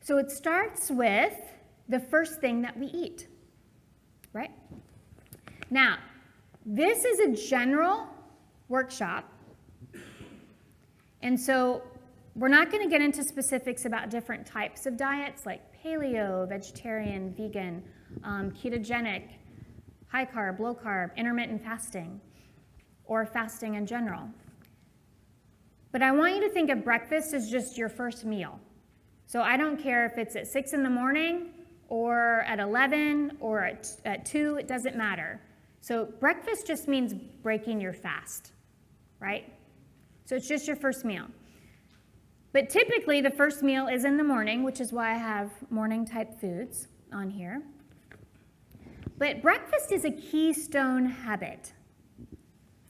So it starts with the first thing that we eat, right? Now, this is a general workshop, and so we're not going to get into specifics about different types of diets like paleo, vegetarian, vegan, ketogenic, high carb, low carb, intermittent fasting, or fasting in general. But I want you to think of breakfast as just your first meal. So I don't care if it's at 6 in the morning or at 11 or at 2, it doesn't matter. So breakfast just means breaking your fast, right? So it's just your first meal. But typically the first meal is in the morning, which is why I have morning type foods on here. But breakfast is a keystone habit,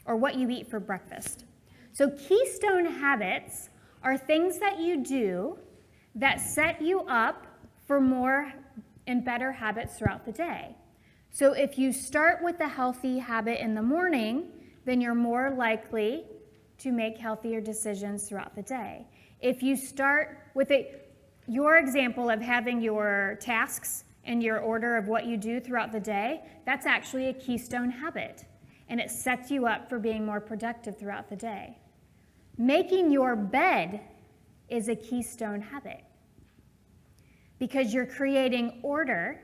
or what you eat for breakfast. So keystone habits are things that you do that set you up for more and better habits throughout the day. So if you start with a healthy habit in the morning, then you're more likely to make healthier decisions throughout the day. If you start with your example of having your tasks and your order of what you do throughout the day, that's actually a keystone habit, and it sets you up for being more productive throughout the day. Making your bed is a keystone habit because you're creating order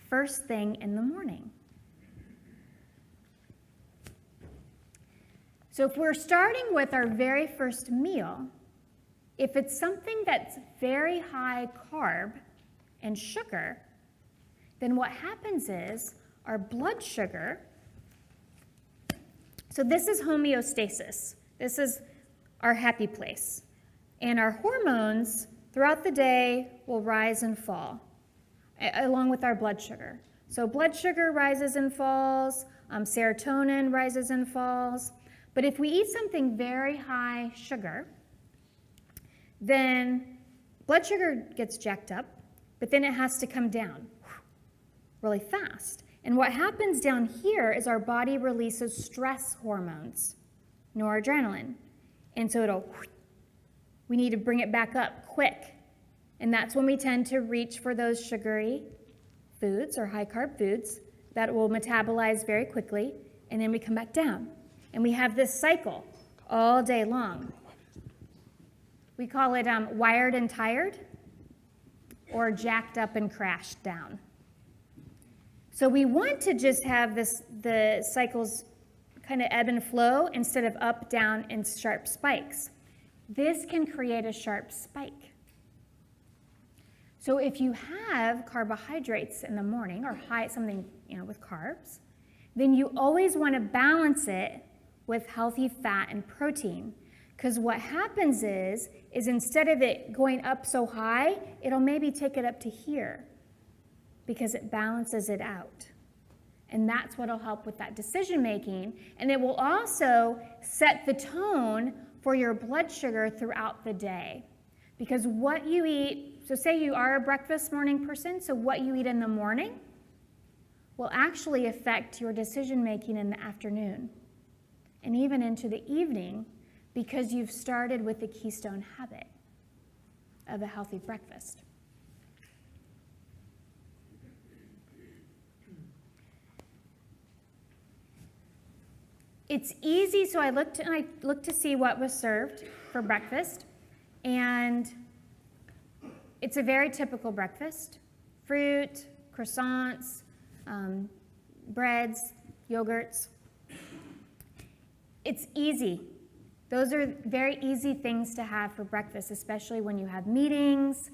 first thing in the morning. So if we're starting with our very first meal, if it's something that's very high carb and sugar, then what happens is our blood sugar, so this is homeostasis. This is our happy place. And our hormones throughout the day will rise and fall, along with our blood sugar. So blood sugar rises and falls, serotonin rises and falls. But if we eat something very high sugar, then blood sugar gets jacked up, but then it has to come down really fast. And what happens down here is our body releases stress hormones, noradrenaline. And so we need to bring it back up quick. And that's when we tend to reach for those sugary foods or high carb foods that will metabolize very quickly, and then we come back down. And we have this cycle all day long. We call it wired and tired, or jacked up and crashed down. So we want to just have the cycles kind of ebb and flow instead of up, down, and sharp spikes. This can create a sharp spike. So if you have carbohydrates in the morning or something with carbs, then you always want to balance it with healthy fat and protein. Because what happens is instead of it going up so high, it'll maybe take it up to here because it balances it out. And that's what will help with that decision making. And it will also set the tone for your blood sugar throughout the day. Because what you eat, so say you are a breakfast morning person, so what you eat in the morning will actually affect your decision making in the afternoon and even into the evening, because you've started with the keystone habit of a healthy breakfast. It's easy, so I looked to see what was served for breakfast, and it's a very typical breakfast: fruit, croissants, breads, yogurts. It's easy. Those are very easy things to have for breakfast, especially when you have meetings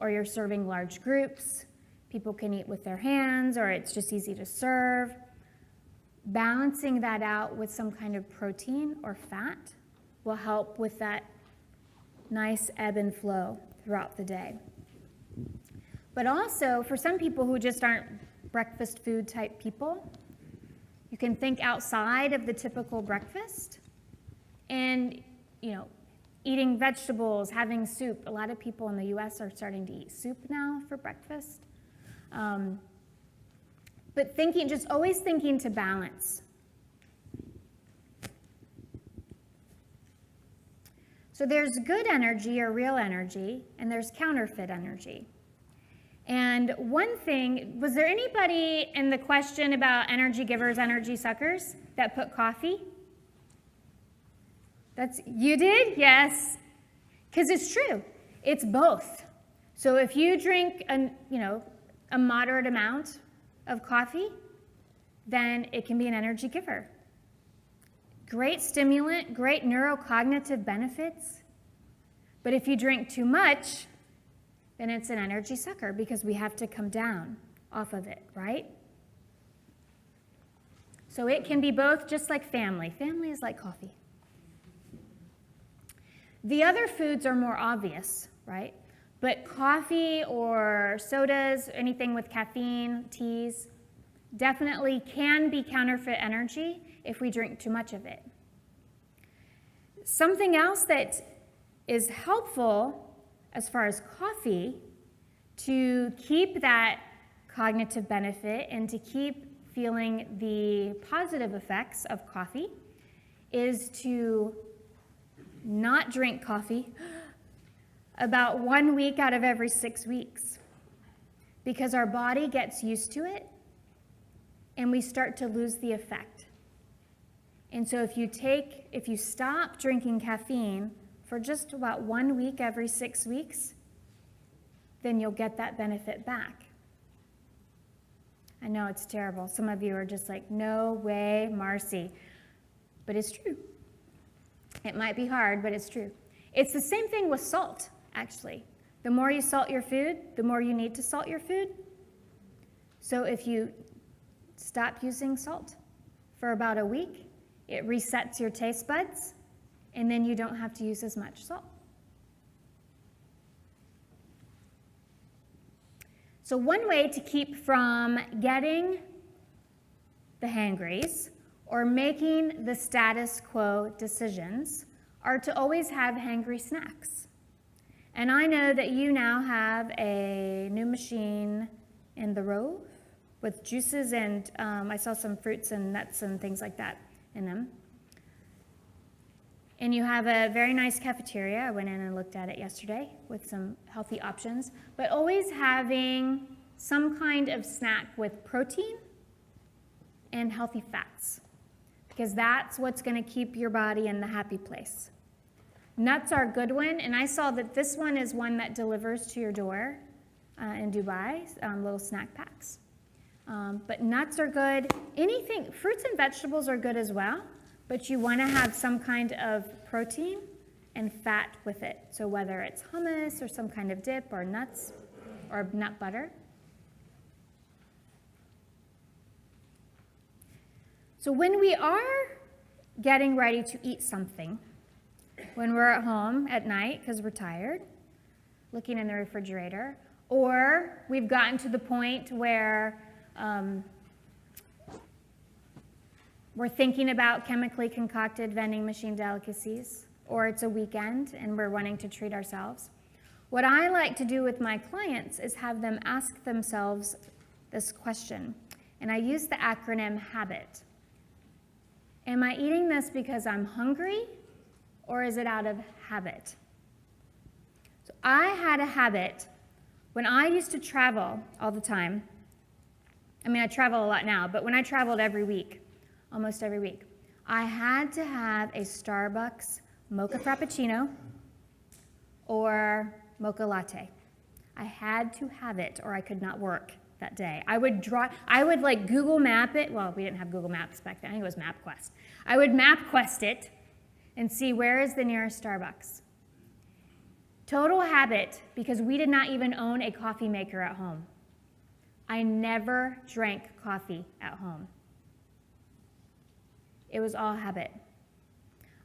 or you're serving large groups. People can eat with their hands, or it's just easy to serve. Balancing that out with some kind of protein or fat will help with that nice ebb and flow throughout the day. But also, for some people who just aren't breakfast food type people, you can think outside of the typical breakfast and, eating vegetables, having soup. A lot of people in the U.S. are starting to eat soup now for breakfast. But always thinking to balance. So there's good energy or real energy, and there's counterfeit energy. And one thing, was there anybody in the question about energy givers, energy suckers that put coffee? You did? Yes. Because it's true. It's both. So if you drink a moderate amount of coffee, then it can be an energy giver. Great stimulant, great neurocognitive benefits. But if you drink too much, then it's an energy sucker because we have to come down off of it, right? So it can be both, just like family. Family is like coffee. The other foods are more obvious, right? But coffee or sodas, anything with caffeine, teas, definitely can be counterfeit energy if we drink too much of it. Something else that is helpful as far as coffee to keep that cognitive benefit and to keep feeling the positive effects of coffee is to not drink coffee about 1 week out of every 6 weeks, because our body gets used to it and we start to lose the effect. And so if you stop drinking caffeine for just about 1 week every 6 weeks, then you'll get that benefit back. I know it's terrible. Some of you are just like, no way, Marcey. But it's true. It might be hard, but it's true. It's the same thing with salt, actually. The more you salt your food, the more you need to salt your food. So if you stop using salt for about a week, it resets your taste buds, and then you don't have to use as much salt. So one way to keep from getting the hangries or making the status quo decisions are to always have hangry snacks. And I know that you now have a new machine in the Rove with juices and I saw some fruits and nuts and things like that in them. And you have a very nice cafeteria. I went in and looked at it yesterday with some healthy options, but always having some kind of snack with protein and healthy fats, because that's what's going to keep your body in the happy place. Nuts are a good one, and I saw that this one is one that delivers to your door in Dubai, little snack packs. But nuts are good. Anything, fruits and vegetables are good as well, but you want to have some kind of protein and fat with it. So whether it's hummus or some kind of dip or nuts or nut butter. So when we are getting ready to eat something, when we're at home at night because we're tired, looking in the refrigerator, or we've gotten to the point where we're thinking about chemically concocted vending machine delicacies, or it's a weekend and we're wanting to treat ourselves. What I like to do with my clients is have them ask themselves this question, and I use the acronym HABIT. Am I eating this because I'm hungry, or is it out of habit? So I had a habit when I used to travel all the time. I mean, I travel a lot now, but when I traveled every week, almost every week, I had to have a Starbucks mocha frappuccino or mocha latte. I had to have it or I could not work that day. I would like Google Map it. Well, we didn't have Google Maps back then. I think it was MapQuest. I would MapQuest it and see where is the nearest Starbucks. Total habit, because we did not even own a coffee maker at home. I never drank coffee at home. It was all habit.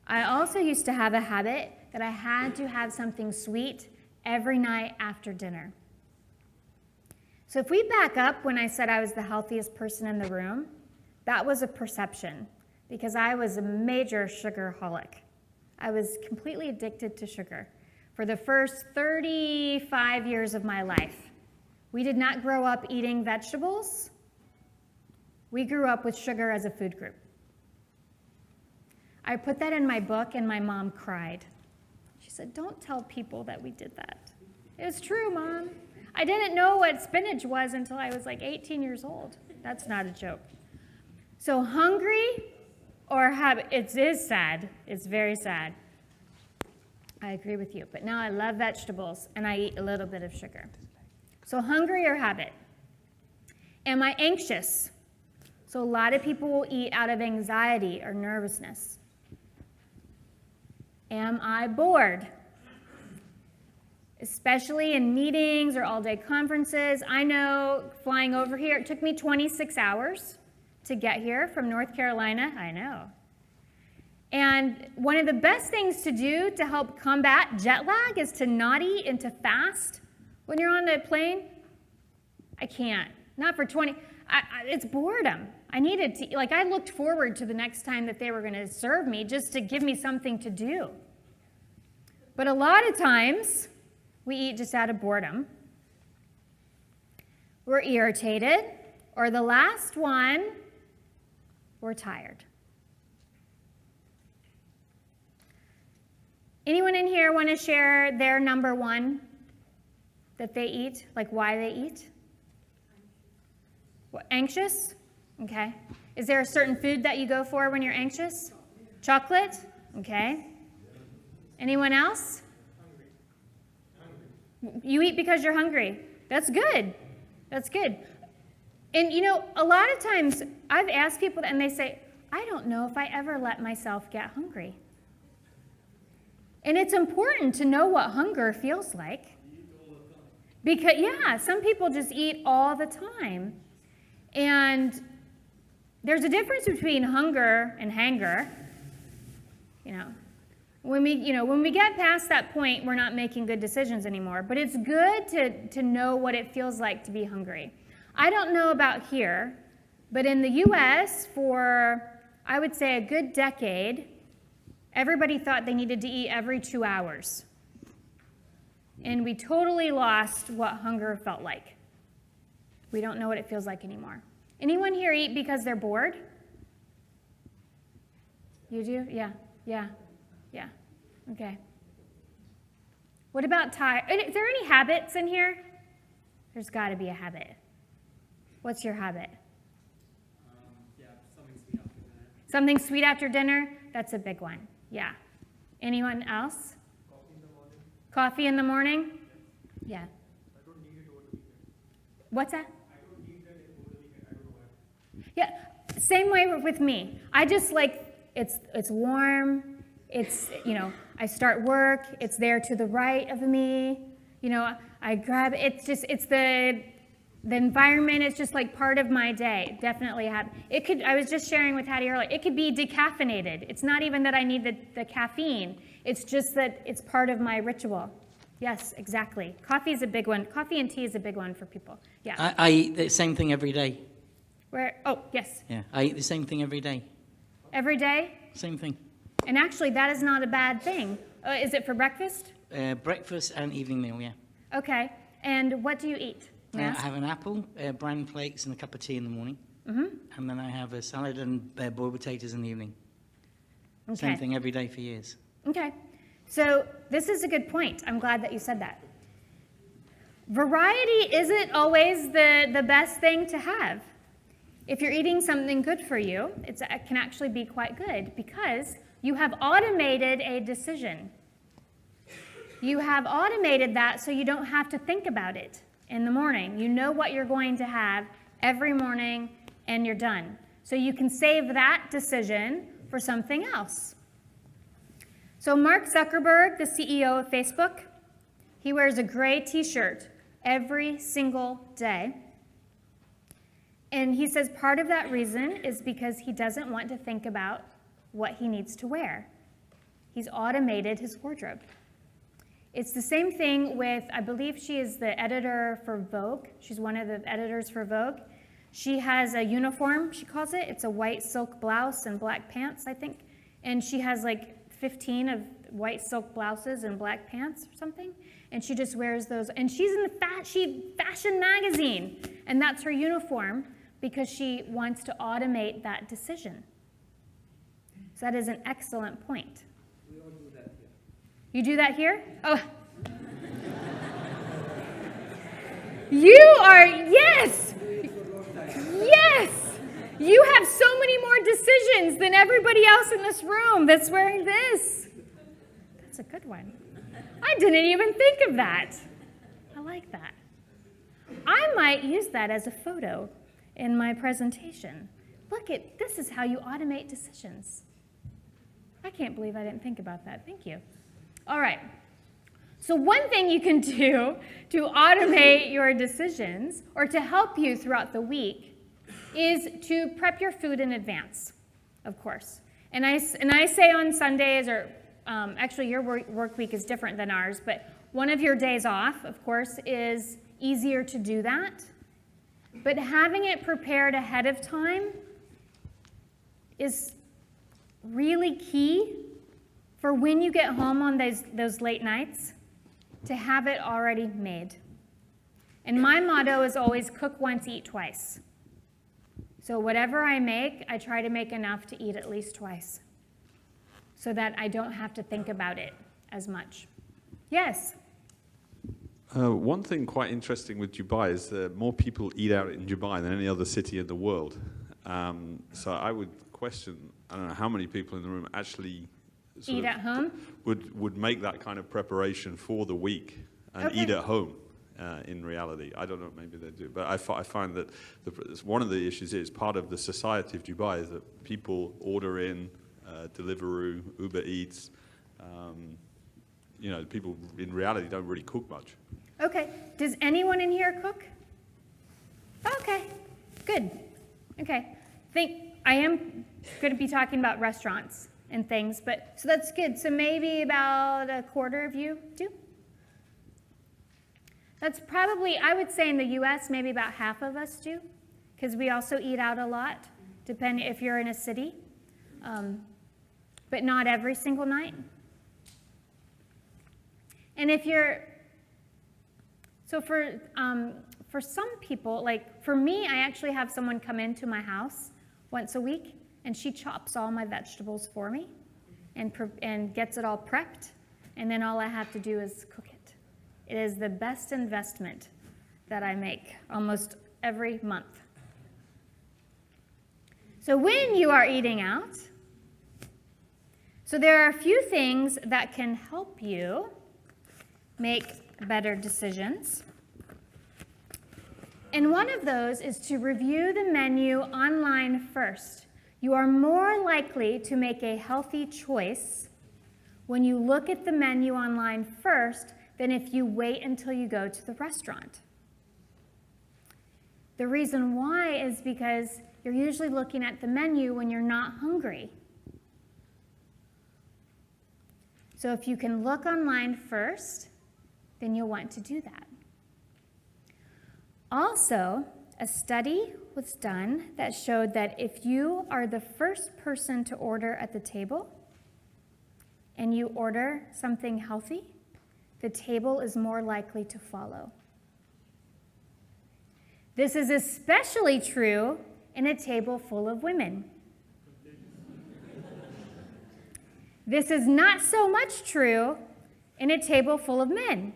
I also used to have a habit that I had to have something sweet every night after dinner. So if we back up when I said I was the healthiest person in the room, that was a perception because I was a major sugarholic. I was completely addicted to sugar for the first 35 years of my life. We did not grow up eating vegetables. We grew up with sugar as a food group. I put that in my book and my mom cried. She said, don't tell people that we did that. It was true, Mom. I didn't know what spinach was until I was like 18 years old. That's not a joke. So hungry or habit, it is sad. It's very sad. I agree with you. But now I love vegetables and I eat a little bit of sugar. So hungry or habit? Am I anxious? So a lot of people will eat out of anxiety or nervousness. Am I bored? Especially in meetings or all-day conferences. I know flying over here, it took me 26 hours to get here from North Carolina. I know. And one of the best things to do to help combat jet lag is to not eat and to fast when you're on a plane. I can't. Not for 20. It's boredom. I needed to, like, I looked forward to the next time that they were going to serve me just to give me something to do. But a lot of times, we eat just out of boredom. We're irritated. Or the last one, we're tired. Anyone in here want to share their number one that they eat? Like why they eat? What, anxious? Okay. Is there a certain food that you go for when you're anxious? Chocolate? Okay. Anyone else? You eat because you're hungry. That's good. That's good. And you know, a lot of times I've asked people and they say, I don't know if I ever let myself get hungry. And it's important to know what hunger feels like. Because, yeah, some people just eat all the time. And there's a difference between hunger and hanger. When we get past that point, we're not making good decisions anymore. But it's good to know what it feels like to be hungry. I don't know about here, but in the U.S. for, I would say, a good decade, everybody thought they needed to eat every 2 hours. And we totally lost what hunger felt like. We don't know what it feels like anymore. Anyone here eat because they're bored? You do? Yeah. Okay. What about tired? Is there any habits in here? There's got to be a habit. What's your habit? Something sweet after dinner. Something sweet after dinner? That's a big one. Yeah. Anyone else? Coffee in the morning. Coffee in the morning? Yeah. I don't need it over the weekend. What's that? I don't need that over the weekend. I don't know why. Yeah, same way with me. I just like, it's warm. It's, I start work. It's there to the right of me. I grab it. It's the environment is just like part of my day. Definitely I was just sharing with Hattie earlier, it could be decaffeinated. It's not even that I need the caffeine. It's just that it's part of my ritual. Yes, exactly. Coffee is a big one. Coffee and tea is a big one for people. Yeah. I eat the same thing every day. Where? Oh, yes. Yeah, I eat the same thing every day. Every day? Same thing. And actually, that is not a bad thing. Is it for breakfast? Breakfast and evening meal, yeah. Okay. And what do you eat? I have an apple, bran flakes, and a cup of tea in the morning. Mm-hmm. And then I have a salad and boiled potatoes in the evening. Okay. Same thing every day for years. Okay. So this is a good point. I'm glad that you said that. Variety isn't always the best thing to have. If you're eating something good for you, it can actually be quite good because you have automated a decision. You have automated that so you don't have to think about it in the morning. You know what you're going to have every morning and you're done. So you can save that decision for something else. So Mark Zuckerberg, the CEO of Facebook, he wears a gray t-shirt every single day. And he says part of that reason is because he doesn't want to think about what he needs to wear. He's automated his wardrobe. It's the same thing with, I believe she is the editor for Vogue. She's one of the editors for Vogue. She has a uniform, she calls it. It's a white silk blouse and black pants, I think. And she has like 15 of white silk blouses and black pants or something. And she just wears those. And she's in the fashion magazine. And that's her uniform because she wants to automate that decision. So that is an excellent point. We all do that here. You do that here? Oh. You are, yes! Yes! You have so many more decisions than everybody else in this room that's wearing this. That's a good one. I didn't even think of that. I like that. I might use that as a photo in my presentation. Look, this is how you automate decisions. I can't believe I didn't think about that. Thank you. All right. So one thing you can do to automate your decisions or to help you throughout the week is to prep your food in advance, of course. And I say on Sundays, or actually your work week is different than ours, but one of your days off, of course, is easier to do that. But having it prepared ahead of time is really key for when you get home on those late nights to have it already made. And my motto is always cook once, eat twice. So whatever I make, I try to make enough to eat at least twice so that I don't have to think about it as much. Yes? One thing quite interesting with Dubai is that more people eat out in Dubai than any other city in the world. So I would question, I don't know how many people in the room actually Eat at home? would make that kind of preparation for the week and eat at home in reality. I don't know, maybe they do. But I find that one of the issues is part of the society of Dubai is that people order in, Deliveroo, Uber Eats. People in reality don't really cook much. Okay. Does anyone in here cook? Okay. Good. Okay. I am going to be talking about restaurants and things, but so that's good. So maybe about a quarter of you do? That's probably, I would say in the US, maybe about half of us do, because we also eat out a lot, depending if you're in a city, but not every single night. And if you're, so for some people, like for me, I actually have someone come into my house once a week, and she chops all my vegetables for me and gets it all prepped, and then all I have to do is cook it. It is the best investment that I make almost every month. So when you are eating out, so there are a few things that can help you make better decisions. And one of those is to review the menu online first. You are more likely to make a healthy choice when you look at the menu online first than if you wait until you go to the restaurant. The reason why is because you're usually looking at the menu when you're not hungry. So if you can look online first, then you'll want to do that. Also, a study was done that showed that if you are the first person to order at the table and you order something healthy, the table is more likely to follow. This is especially true in a table full of women. This is not so much true in a table full of men.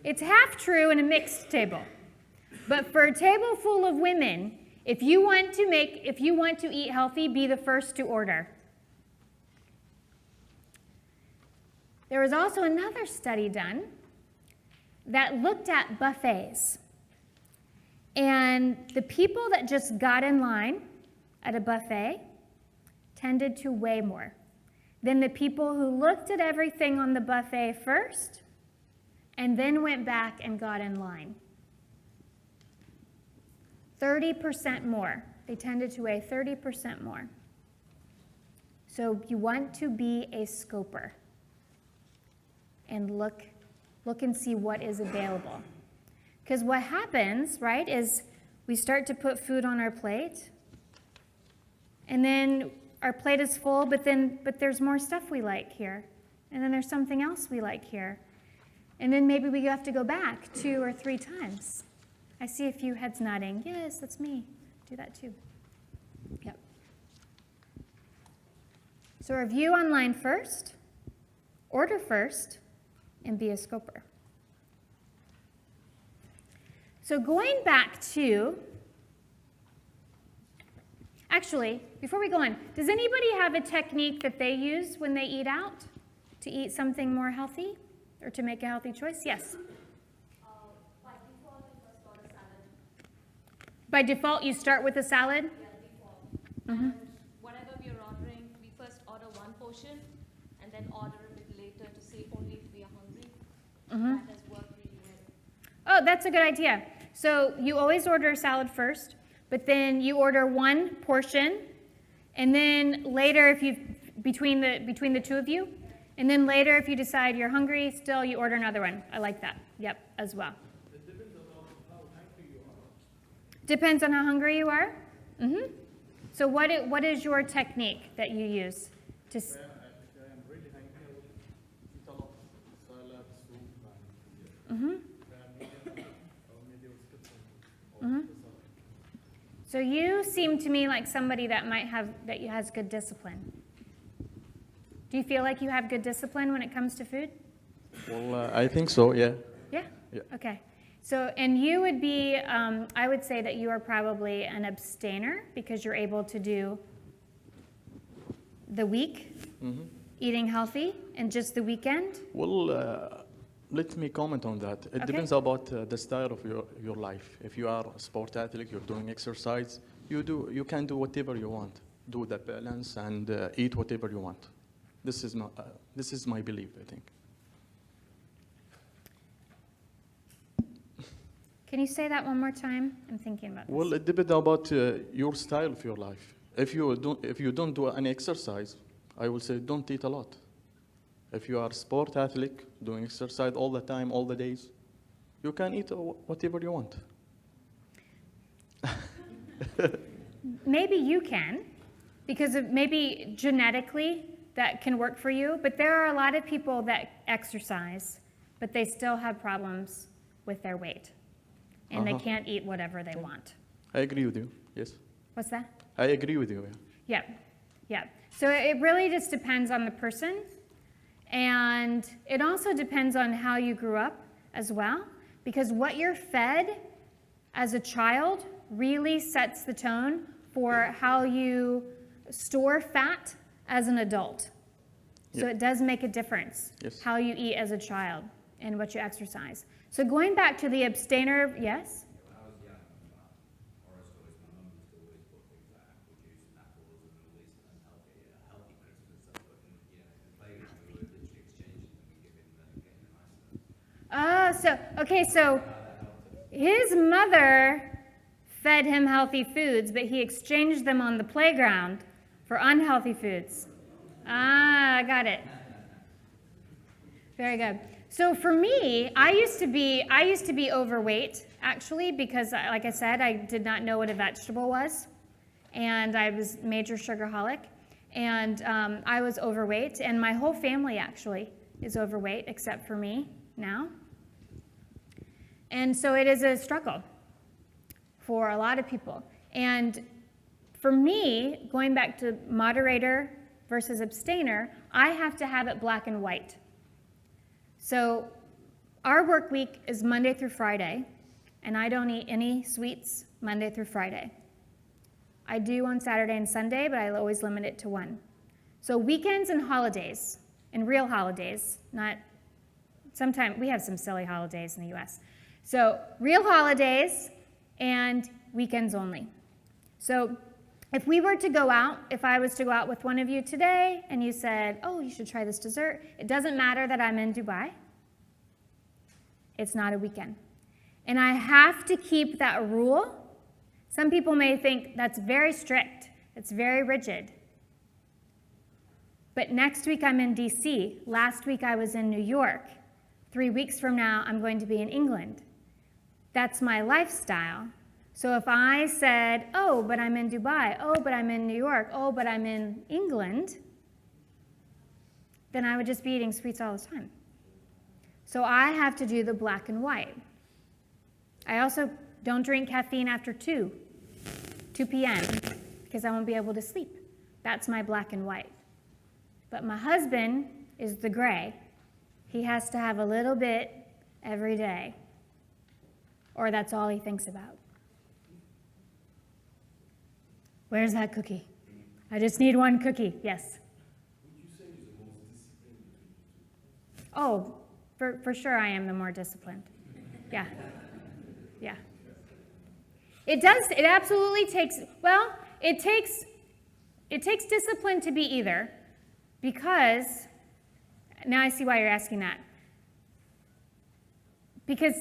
It's half true in a mixed table. But for a table full of women, if you want to eat healthy, be the first to order. There was also another study done that looked at buffets. And the people that just got in line at a buffet tended to weigh more than the people who looked at everything on the buffet first and then went back and got in line. 30% more. They tended to weigh 30% more. So you want to be a scoper and look and see what is available. Because what happens, right, is we start to put food on our plate, and then our plate is full, but there's more stuff we like here, and then there's something else we like here, and then maybe we have to go back 2 or 3 times. I see a few heads nodding. Yes, that's me. Do that too. Yep. So review online first, order first, and be a scoper. So going back to, actually, before we go on, does anybody have a technique that they use when they eat out to eat something more healthy or to make a healthy choice? Yes? By default, we first order salad. By default, you start with a salad? Yeah, default. Mhm. And whatever we are ordering, we first order one portion and then order a bit later to see only if we are hungry. Mhm. That has worked really well. Oh, that's a good idea. So you always order a salad first, but then you order one portion, and then later, if you between the two of you, and then later, if you decide you're hungry, still you order another one. I like that. Yep, as well. It depends on how hungry you are. Depends on how hungry you are. Mm-hmm. So what is your technique that you use to? If I am really hungry, I will eat a lot of salad, soup, and Mm-hmm. if I am medium, or maybe I will skip some Mhm. of the salad. So you seem to me like somebody that has good discipline. Do you feel like you have good discipline when it comes to food? Well, I think so, yeah. Yeah? Yeah. Okay. So, and you would be, I would say that you are probably an abstainer because you're able to do the week, Mm-hmm. eating healthy, and just the weekend? Well, let me comment on that. It Okay. depends about the style of your life. If you are a sport athlete, you're doing exercise, you can do whatever you want. Do the balance and eat whatever you want. This is my belief, I think. Can you say that one more time? I'm thinking about this. Well, it depends about your style of your life. If you don't do any exercise, I will say don't eat a lot. If you are a sport athlete, doing exercise all the time, all the days, you can eat whatever you want. Maybe you can, because of maybe genetically that can work for you, but there are a lot of people that exercise, but they still have problems with their weight, and they Uh-huh. can't eat whatever they want. I agree with you, yes. What's that? I agree with you, yeah. Yeah, yeah. So it really just depends on the person, and it also depends on how you grew up as well, because what you're fed as a child really sets the tone for how you store fat as an adult. So Yeah. it does make a difference Yes. how you eat as a child and what you exercise. So going back to the abstainer, yes? When I was young, horror stories, my mum used to always put things like apple juice and apples and all these healthy medicines and stuff. But in the playground, we were literally exchanging them and getting the nice stuff. So his mother fed him healthy foods, but he exchanged them on the playground for unhealthy foods. I got it. Very good. So for me, I used to be overweight actually because, like I said, I did not know what a vegetable was, and I was major sugarholic, and I was overweight, and my whole family actually is overweight except for me now. And so it is a struggle for a lot of people. And for me, going back to moderator versus abstainer, I have to have it black and white. So our work week is Monday through Friday, and I don't eat any sweets Monday through Friday. I do on Saturday and Sunday, but I always limit it to one. So weekends and holidays, and real holidays, not, sometimes we have some silly holidays in the US. So real holidays and weekends only. So if we were to go out, if I was to go out with one of you today and you said, oh, you should try this dessert, it doesn't matter that I'm in Dubai. It's not a weekend. And I have to keep that rule. Some people may think that's very strict, it's very rigid. But next week I'm in DC. Last week I was in New York. 3 weeks from now I'm going to be in England. That's my lifestyle. So if I said, oh, but I'm in Dubai, oh, but I'm in New York, oh, but I'm in England, then I would just be eating sweets all the time. So I have to do the black and white. I also don't drink caffeine after 2 p.m. because I won't be able to sleep. That's my black and white. But my husband is the gray. He has to have a little bit every day, or that's all he thinks about. Where's that cookie? I just need one cookie. Yes. Oh, for sure I am the more disciplined. Yeah. Yeah. It does, it absolutely takes, well, it takes discipline to be either, because, now I see why you're asking that. Because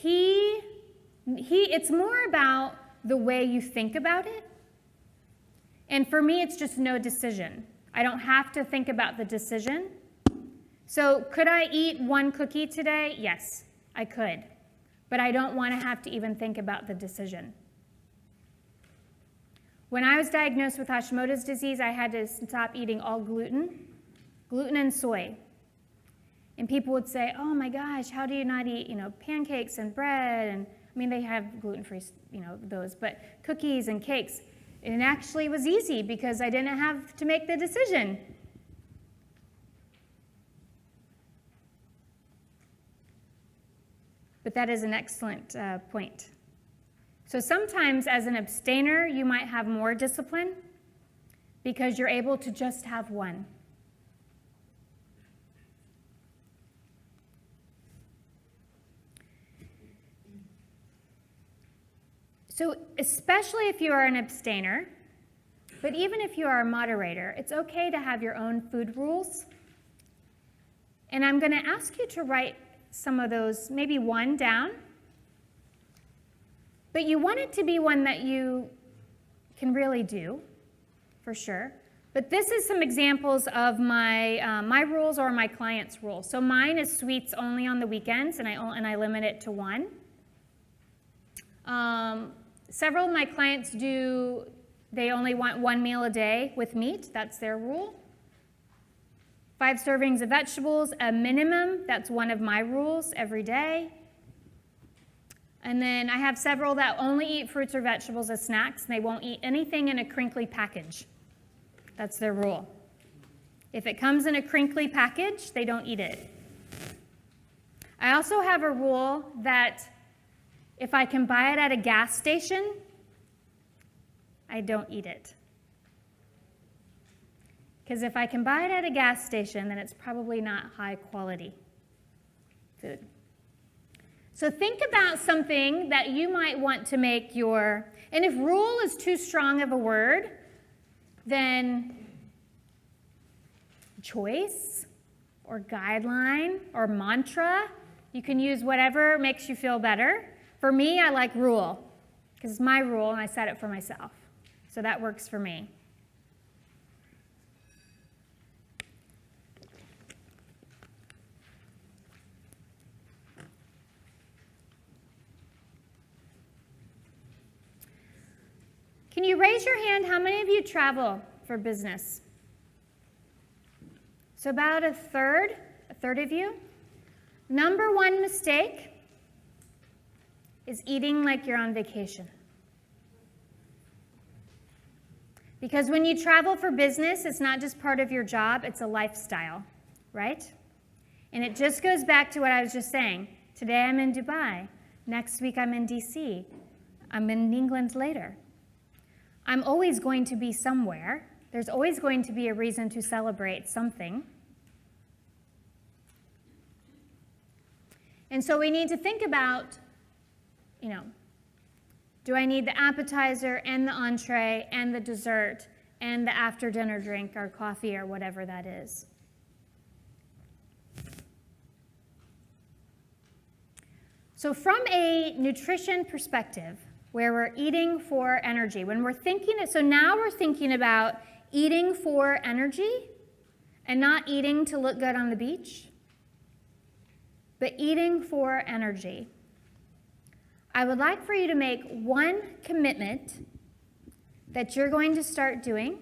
it's more about the way you think about it. And for me, it's just no decision. I don't have to think about the decision. So could I eat one cookie today? Yes, I could. But I don't want to have to even think about the decision. When I was diagnosed with Hashimoto's disease, I had to stop eating all gluten and soy. And people would say, oh my gosh, how do you not eat, pancakes and bread? And I mean, they have gluten-free, those, but cookies and cakes. And it actually was easy because I didn't have to make the decision. But that is an excellent point. So sometimes as an abstainer, you might have more discipline because you're able to just have one. So especially if you are an abstainer, but even if you are a moderator, it's okay to have your own food rules. And I'm going to ask you to write some of those, maybe one down. But you want it to be one that you can really do, for sure. But this is some examples of my rules or my clients' rules. So mine is sweets only on the weekends, and I limit it to one. Several of my clients they only want one meal a day with meat. That's their rule. 5 servings of vegetables, a minimum. That's one of my rules every day. And then I have several that only eat fruits or vegetables as snacks. And they won't eat anything in a crinkly package. That's their rule. If it comes in a crinkly package, they don't eat it. I also have a rule that if I can buy it at a gas station, I don't eat it. Because if I can buy it at a gas station, then it's probably not high quality food. So think about something that you might want to make and if rule is too strong of a word, then choice or guideline or mantra, you can use whatever makes you feel better. For me, I like rule, because it's my rule and I set it for myself. So that works for me. Can you raise your hand? How many of you travel for business? So about a third of you. Number one mistake is eating like you're on vacation. Because when you travel for business, it's not just part of your job, it's a lifestyle, right? And it just goes back to what I was just saying. Today I'm in Dubai. Next week I'm in DC. I'm in England later. I'm always going to be somewhere. There's always going to be a reason to celebrate something. And so we need to think about, do I need the appetizer and the entree and the dessert and the after dinner drink or coffee or whatever that is? So from a nutrition perspective, where we're eating for energy, so now we're thinking about eating for energy and not eating to look good on the beach, but eating for energy. I would like for you to make one commitment that you're going to start doing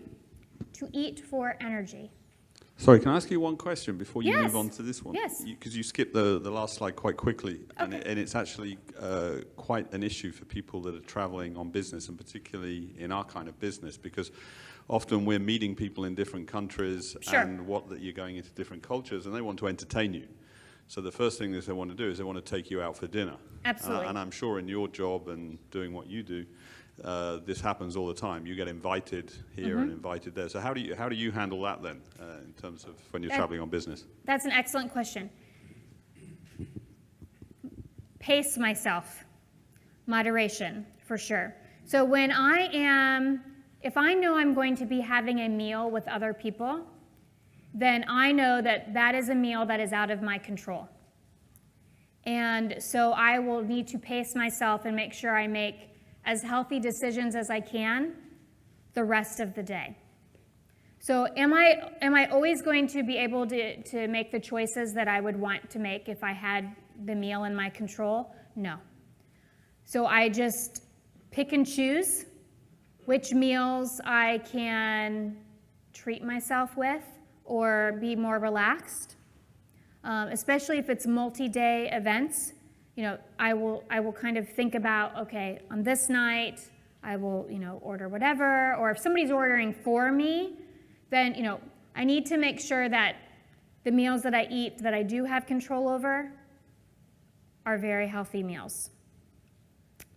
to eat for energy. Sorry, can I ask you one question before you Yes. move on to this one? Yes. Because you skipped the last slide quite quickly, and, Okay. and it's actually quite an issue for people that are traveling on business, and particularly in our kind of business, because often we're meeting people in different countries Sure. and you're going into different cultures, and they want to entertain you. So the first thing that they want to do is they want to take you out for dinner. Absolutely. And I'm sure in your job and doing what you do, this happens all the time. You get invited here and invited there. So how do you handle that then, in terms of when you're traveling on business? That's an excellent question. Pace myself. Moderation, for sure. So if I know I'm going to be having a meal with other people, then I know that that is a meal that is out of my control. And so I will need to pace myself and make sure I make as healthy decisions as I can the rest of the day. So am I always going to be able to make the choices that I would want to make if I had the meal in my control? No. So I just pick and choose which meals I can treat myself with or be more relaxed, especially if it's multi-day events. I will kind of think about, okay, on this night, I will, order whatever, or if somebody's ordering for me, then, I need to make sure that the meals that I eat that I do have control over are very healthy meals.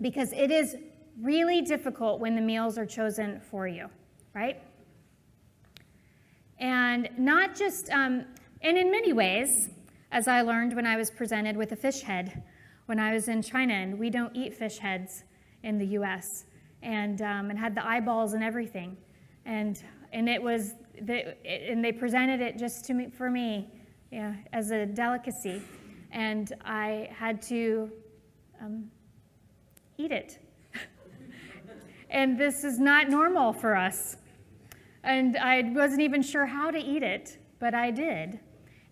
Because it is really difficult when the meals are chosen for you, right? And not just, and in many ways, as I learned when I was presented with a fish head when I was in China, and we don't eat fish heads in the U.S., and had the eyeballs and everything, and they presented it just to me for me, as a delicacy, and I had to eat it. And this is not normal for us. And I wasn't even sure how to eat it, but I did.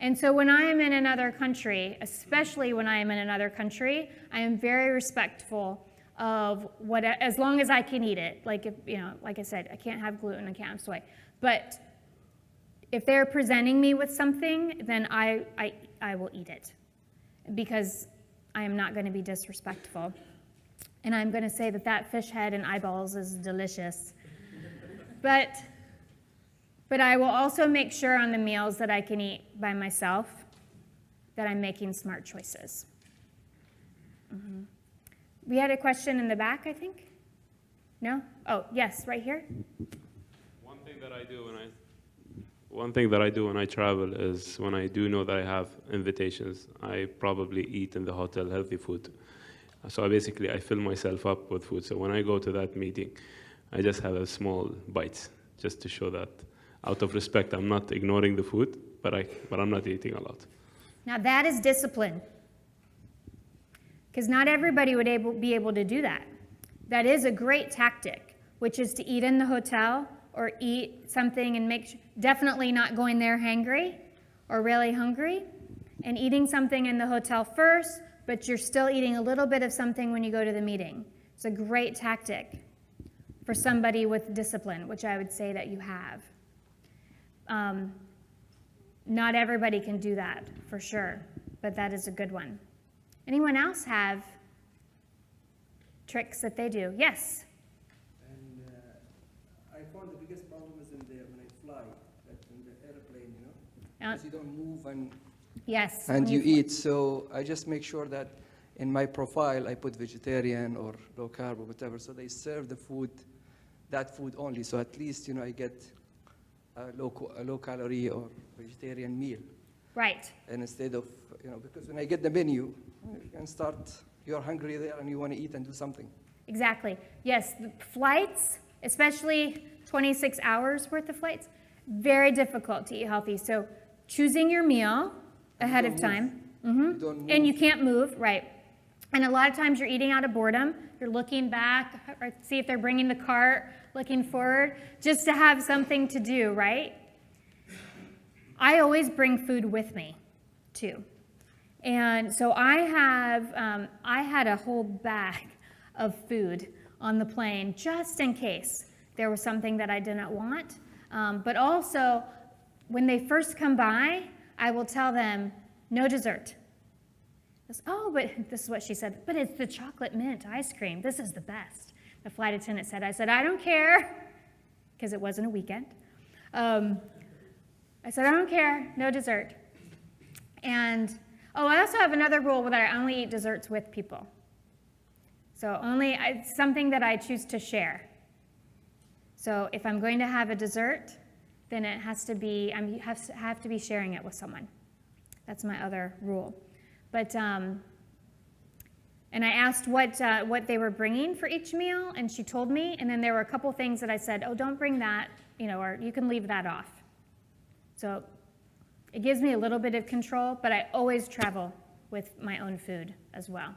And so when I am in another country, especially when I am in another country, I am very respectful of as long as I can eat it. Like I said, I can't have gluten, I can't have soy. But if they're presenting me with something, then I will eat it, because I am not going to be disrespectful. And I'm going to say that fish head and eyeballs is delicious. But I will also make sure on the meals that I can eat by myself that I'm making smart choices. We had a question in the back, I think? No? Oh, yes, right here. One thing that I do when I travel is when I do know that I have invitations, I probably eat in the hotel healthy food. So I fill myself up with food. So when I go to that meeting, I just have a small bite, just to show that out of respect, I'm not ignoring the food, but I'm not eating a lot. Now that is discipline, because not everybody would be able to do that. That is a great tactic, which is to eat in the hotel or eat something and definitely not going there hangry or really hungry, and eating something in the hotel first, but you're still eating a little bit of something when you go to the meeting. It's a great tactic for somebody with discipline, which I would say that you have. Not everybody can do that, for sure, but that is a good one. Anyone else have tricks that they do? Yes? And I found the biggest problem is when I fly, that in the airplane, because you don't move Yes. and you eat. So I just make sure that in my profile I put vegetarian or low carb or whatever, so they serve that food only. So at least, I get a low calorie or vegetarian meal. Right. And instead of, because when I get the menu, you can start, you're hungry there and you want to eat and do something. Exactly. Yes, the flights, especially 26 hours worth of flights, very difficult to eat healthy. So choosing your meal ahead of time. You don't move. And you can't move, right. And a lot of times you're eating out of boredom. You're looking back, or see if they're bringing the cart, looking forward, just to have something to do, right? I always bring food with me, too. And so I had a whole bag of food on the plane just in case there was something that I didn't want. But also, when they first come by, I will tell them, no dessert. Oh, but this is what she said, but it's the chocolate mint ice cream. This is the best. The flight attendant said, I said, I don't care. because it wasn't a weekend. I said, I don't care, no dessert. And, I also have another rule that I only eat desserts with people. So it's something that I choose to share. So if I'm going to have a dessert, then it has to be, I have to be sharing it with someone. That's my other rule. But, and I asked what they were bringing for each meal, and she told me, and then there were a couple things that I said, don't bring that, or you can leave that off. So it gives me a little bit of control, but I always travel with my own food as well.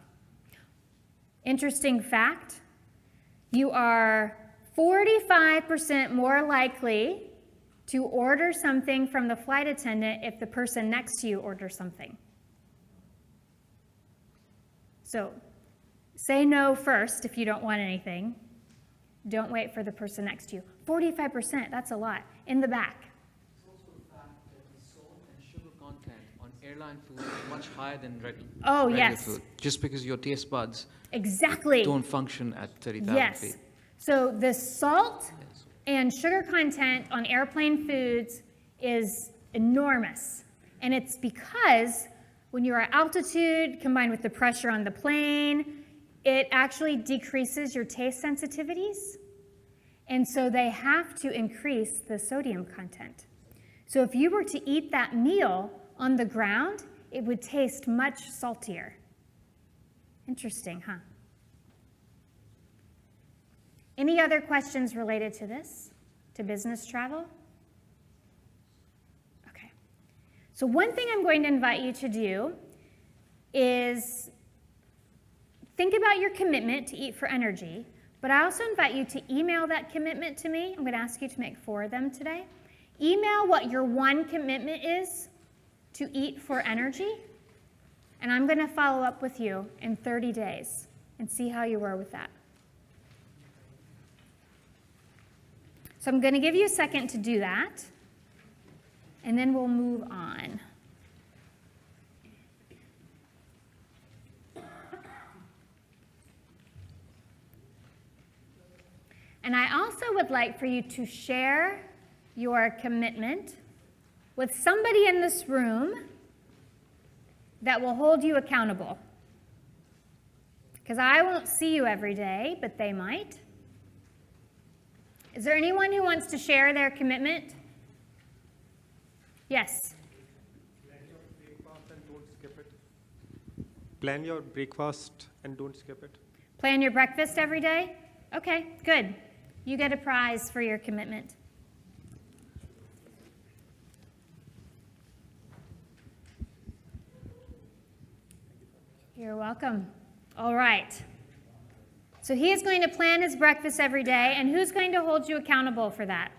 Interesting fact, you are 45% more likely to order something from the flight attendant if the person next to you orders something. So say no first if you don't want anything. Don't wait for the person next to you. 45%, that's a lot. In the back. It's also the fact that the salt and sugar content on airline food is much higher than regular Yes. food. Just because your taste buds Exactly. don't function at 30,000 Yes. feet. So the salt Yes. and sugar content on airplane foods is enormous. And it's because when you're at altitude, combined with the pressure on the plane, it actually decreases your taste sensitivities. And so they have to increase the sodium content. So if you were to eat that meal on the ground, it would taste much saltier. Interesting, huh? Any other questions related to this, to business travel? Okay. So one thing I'm going to invite you to do is think about your commitment to eat for energy, but I also invite you to email that commitment to me. I'm going to ask you to make 4 of them today. Email what your one commitment is to eat for energy, and I'm going to follow up with you in 30 days and see how you were with that. So I'm going to give you a second to do that, and then we'll move on. And I also would like for you to share your commitment with somebody in this room that will hold you accountable. Because I won't see you every day, but they might. Is there anyone who wants to share their commitment? Yes. Plan your breakfast and don't skip it. Plan your breakfast every day? Okay, good. You get a prize for your commitment. You're welcome. All right. So he is going to plan his breakfast every day, and who's going to hold you accountable for that?